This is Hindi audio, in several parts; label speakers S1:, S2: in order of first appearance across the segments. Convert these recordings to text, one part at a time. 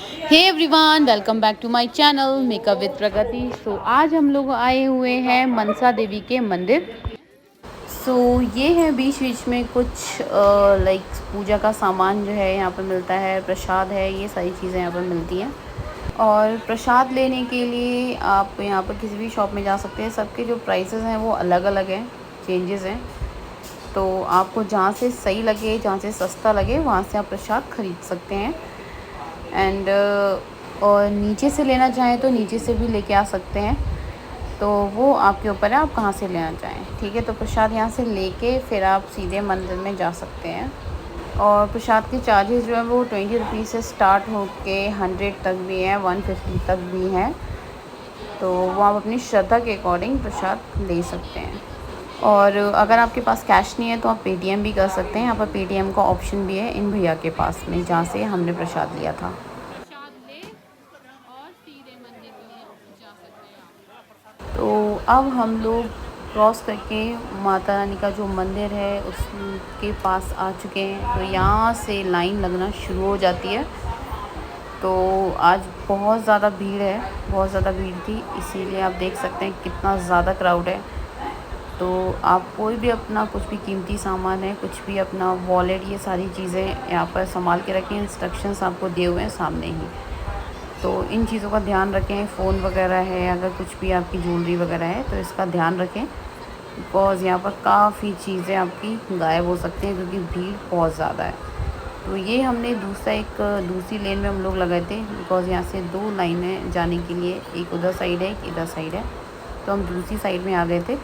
S1: Hey everyone, welcome back to my channel makeup with Pragati. आज हम लोग आए हुए हैं मनसा देवी के मंदिर। ये है बीच बीच में कुछ लाइक पूजा का सामान जो है यहाँ पर मिलता है, प्रसाद है, ये सारी चीज़ें यहाँ पर मिलती हैं। और प्रसाद लेने के लिए आप यहाँ पर किसी भी शॉप में जा सकते हैं। सबके जो प्राइसेस हैं वो अलग अलग हैं, चेंजेस हैं। तो आपको जहाँ से सही लगे, जहाँ से सस्ता लगे, वहाँ से आप प्रसाद ख़रीद सकते हैं। एंड और नीचे से लेना चाहें तो नीचे से भी लेके आ सकते हैं। तो वो आपके ऊपर है, आप कहाँ से लेना चाहें। ठीक है, तो प्रसाद यहाँ से लेके फिर आप सीधे मंदिर में जा सकते हैं। और प्रसाद के चार्जेस जो है वो 20 रुपीज़ से स्टार्ट होके 100 तक भी हैं, 150 तक भी हैं। तो वो आप अपनी श्रद्धा के अकॉर्डिंग प्रसाद ले सकते हैं। और अगर आपके पास कैश नहीं है तो आप पेटीएम भी कर सकते हैं। यहाँ पर पेटीएम का ऑप्शन भी है इन भैया के पास में, जहाँ से हमने प्रसाद लिया था। तो अब हम लोग क्रॉस करके माता रानी का जो मंदिर है उसके पास आ चुके हैं। तो यहाँ से लाइन लगना शुरू हो जाती है। तो आज बहुत ज़्यादा भीड़ है, बहुत ज़्यादा भीड़ थी, इसीलिए आप देख सकते हैं कितना ज़्यादा क्राउड है। तो आप कोई भी अपना कुछ भी कीमती सामान है, कुछ भी अपना वॉलेट, ये सारी चीज़ें यहाँ पर संभाल के रखें। इंस्ट्रक्शंस आपको दिए हुए हैं सामने ही, तो इन चीज़ों का ध्यान रखें। फ़ोन वगैरह है, अगर कुछ भी आपकी ज्वेलरी वगैरह है तो इसका ध्यान रखें, बिकॉज़ यहाँ पर काफ़ी चीज़ें आपकी गायब हो सकती हैं क्योंकि भीड़ बहुत ज़्यादा है। तो ये हमने दूसरी लेन में हम लोग लगाए थे, बिकॉज़ यहाँ से 2 लाइनें जाने के लिए, एक उधर साइड है, एक इधर साइड है। तो हम दूसरी साइड में आ गए थे,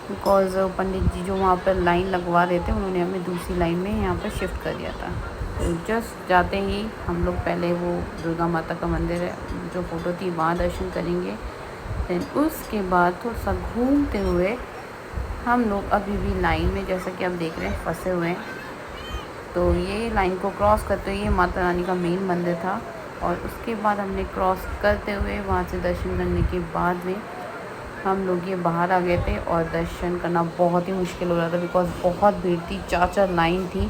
S1: बिकॉज़ पंडित जी जो वहाँ पर लाइन लगवा रहे थे उन्होंने हमें दूसरी लाइन में यहाँ पर शिफ्ट कर दिया था। तो जस्ट जाते ही हम लोग पहले वो दुर्गा माता का मंदिर है, जो फ़ोटो थी, वहाँ दर्शन करेंगे। देन उसके बाद थोड़ा सा घूमते हुए हम लोग अभी भी लाइन में, जैसा कि आप देख रहे हैं, फंसे हुए हैं। तो ये लाइन को क्रॉस करते हुए ये माता रानी का मेन मंदिर था। और उसके बाद हमने क्रॉस करते हुए वहाँ से दर्शन करने के बाद में हम लोग ये बाहर आ गए थे। और दर्शन करना बहुत ही मुश्किल हो रहा था, बिकॉज़ बहुत भीड़ थी, 4 लाइन थी।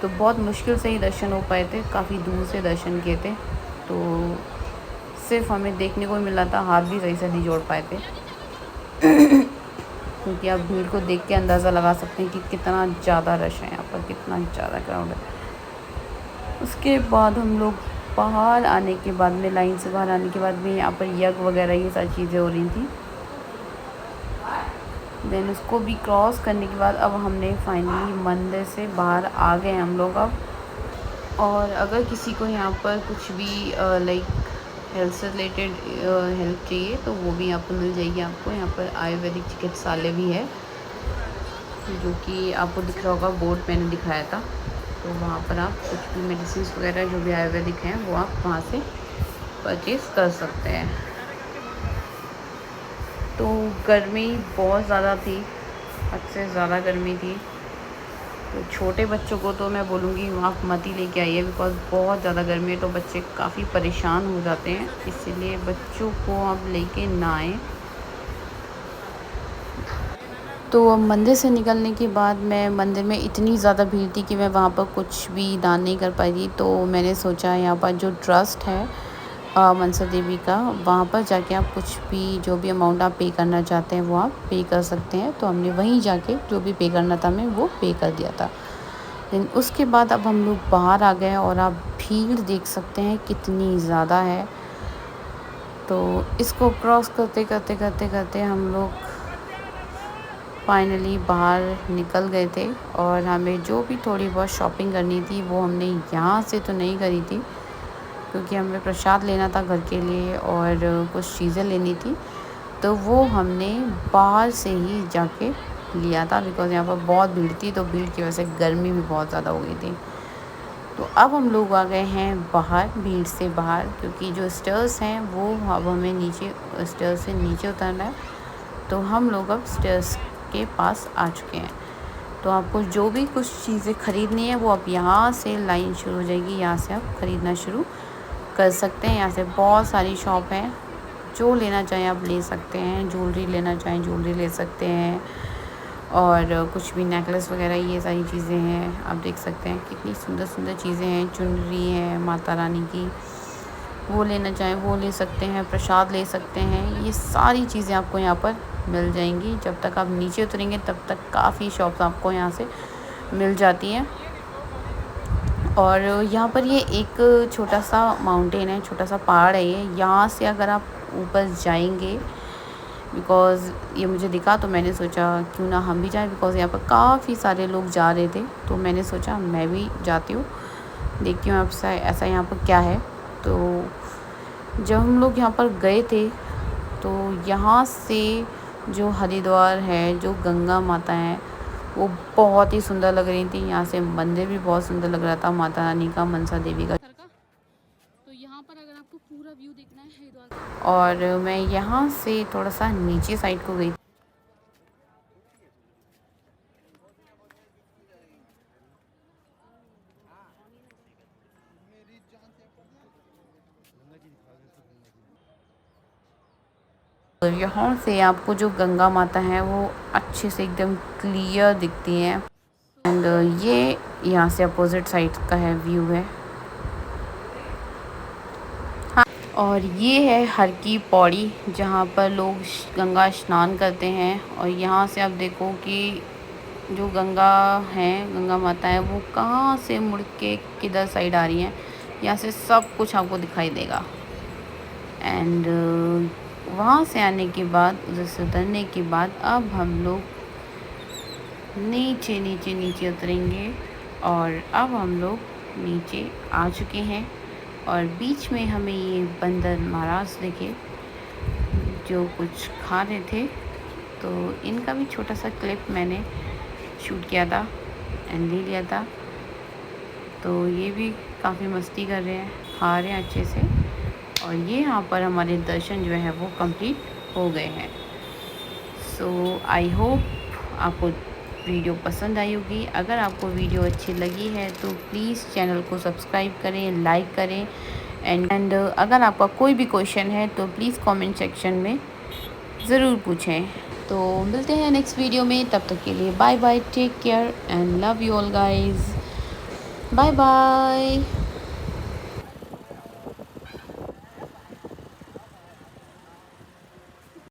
S1: तो बहुत मुश्किल से ही दर्शन हो पाए थे, काफ़ी दूर से दर्शन किए थे। तो सिर्फ हमें देखने को ही मिला था, हाथ भी सही से नहीं जोड़ पाए थे क्योंकि आप भीड़ को देख के अंदाज़ा लगा सकते हैं कि कितना ज़्यादा रश है यहाँ पर, कितना ज़्यादा क्राउड है। उसके बाद हम लोग बाहर आने के बाद में, लाइन से बाहर आने के बाद में, यहाँ पर यज्ञ वगैरह ये सारी चीज़ें हो रही थी। देन उसको भी क्रॉस करने के बाद अब हमने फाइनली मंदिर से बाहर आ गए हम लोग अब। और अगर किसी को यहाँ पर कुछ भी लाइक हेल्थ से रिलेटेड हेल्प चाहिए तो वो भी यहाँ पर मिल जाएगी आपको। यहाँ पर आयुर्वेदिक चिकित्सालय भी है, जो कि आपको दिख रहा होगा, बोर्ड मैंने दिखाया था। तो वहाँ पर आप कुछ भी मेडिसिन वगैरह जो भी आयुर्वेदिक हैं वो आप वहाँ से परचेज़ कर सकते हैं। तो गर्मी बहुत ज़्यादा थी, हद से ज़्यादा गर्मी थी। तो छोटे बच्चों को तो मैं बोलूँगी आप मत ही लेके आइए, बिकॉज़ बहुत ज़्यादा गर्मी है। तो बच्चे काफ़ी परेशान हो जाते हैं, इसीलिए बच्चों को आप लेके ना आएँ। तो मंदिर से निकलने के बाद मैं मंदिर में इतनी ज़्यादा भीड़ थी कि मैं वहाँ पर कुछ भी दान नहीं कर पाई थी। तो मैंने सोचा यहाँ पर जो ट्रस्ट है मनसा देवी का, वहाँ पर जाके आप कुछ भी, जो भी अमाउंट आप पे करना चाहते हैं वो आप पे कर सकते हैं। तो हमने वहीं जाके जो भी पे करना था हमें वो पे कर दिया था। लेकिन उसके बाद अब हम लोग बाहर आ गए और आप भीड़ देख सकते हैं कितनी ज़्यादा है। तो इसको क्रॉस करते करते करते करते हम लोग फाइनली बाहर निकल गए थे। और हमें जो भी थोड़ी बहुत शॉपिंग करनी थी वो हमने यहाँ से तो नहीं करी थी, क्योंकि हमें प्रसाद लेना था घर के लिए और कुछ चीज़ें लेनी थी। तो वो हमने बाहर से ही जाके लिया था, बिकॉज़ यहाँ पर बहुत भीड़ थी। तो भीड़ की वजह से गर्मी भी बहुत ज़्यादा हो गई थी। तो अब हम लोग आ गए हैं बाहर, भीड़ से बाहर, क्योंकि जो स्टेयर्स हैं वो अब हमें नीचे, स्टेयर्स से नीचे उतरना है। तो हम लोग अब स्टेयर्स के पास आ चुके हैं। तो आपको जो भी कुछ चीज़ें ख़रीदनी है वो अब यहाँ से लाइन शुरू हो जाएगी, यहाँ से आप ख़रीदना शुरू कर सकते हैं। यहाँ से बहुत सारी शॉप हैं, जो लेना चाहें आप ले सकते हैं। ज्वेलरी लेना चाहें ज्वेलरी ले सकते हैं, और कुछ भी नेकलेस वगैरह, ये सारी चीज़ें हैं। आप देख सकते हैं कितनी सुंदर सुंदर चीज़ें हैं, चुनरी है माता रानी की, वो लेना चाहें वो ले सकते हैं, प्रसाद ले सकते हैं। ये सारी चीज़ें आपको यहाँ पर मिल जाएंगी। जब तक आप नीचे उतरेंगे तब तक काफ़ी शॉप्स आपको यहाँ से मिल जाती हैं। और यहाँ पर ये एक छोटा सा माउंटेन है, छोटा सा पहाड़ है ये। यहाँ से अगर आप ऊपर जाएंगे, बिकॉज़ ये मुझे दिखा तो मैंने सोचा क्यों ना हम भी जाएं, बिकॉज़ यहाँ पर काफ़ी सारे लोग जा रहे थे तो मैंने सोचा मैं भी जाती हूँ, देखती हूँ आपसे ऐसा यहाँ पर क्या है। तो जब हम लोग यहाँ पर गए थे तो यहाँ से जो हरिद्वार है, जो गंगा माता हैं, वो बहुत ही सुंदर लग रही थी। यहाँ से मंदिर भी बहुत सुंदर लग रहा था, माता रानी का, मनसा देवी का। तो यहाँ पर अगर आपको पूरा व्यू देखना है हरिद्वार, और मैं यहाँ से थोड़ा सा नीचे साइड को गई। तो यहाँ से आपको जो गंगा माता है वो अच्छे से एकदम क्लियर दिखती हैं। एंड ये यहाँ से अपोजिट साइड का है व्यू है। हाँ, और ये है हर की पौड़ी, जहाँ पर लोग गंगा स्नान करते हैं। और यहाँ से आप देखो कि जो गंगा है, गंगा माता है, वो कहाँ से मुड़ के किधर साइड आ रही हैं। यहाँ से सब कुछ आपको दिखाई देगा। एंड वहाँ से आने के बाद, उधर से उतरने के बाद अब हम लोग नीचे नीचे नीचे उतरेंगे। और अब हम लोग नीचे आ चुके हैं और बीच में हमें ये बंदर महाराज दिखे जो कुछ खा रहे थे। तो इनका भी छोटा सा क्लिप मैंने शूट किया था एंड ले लिया था। तो ये भी काफ़ी मस्ती कर रहे हैं, खा रहे हैं अच्छे से। और ये यहाँ पर हमारे दर्शन जो है वो कंप्लीट हो गए हैं। सो आई होप आपको वीडियो पसंद आई होगी। अगर आपको वीडियो अच्छी लगी है तो प्लीज़ चैनल को सब्सक्राइब करें, लाइक करें। एंड अगर आपका कोई भी क्वेश्चन है तो प्लीज़ कमेंट सेक्शन में ज़रूर पूछें। तो मिलते हैं नेक्स्ट वीडियो में, तब तक के लिए bye bye, take care and love you all guys, bye bye.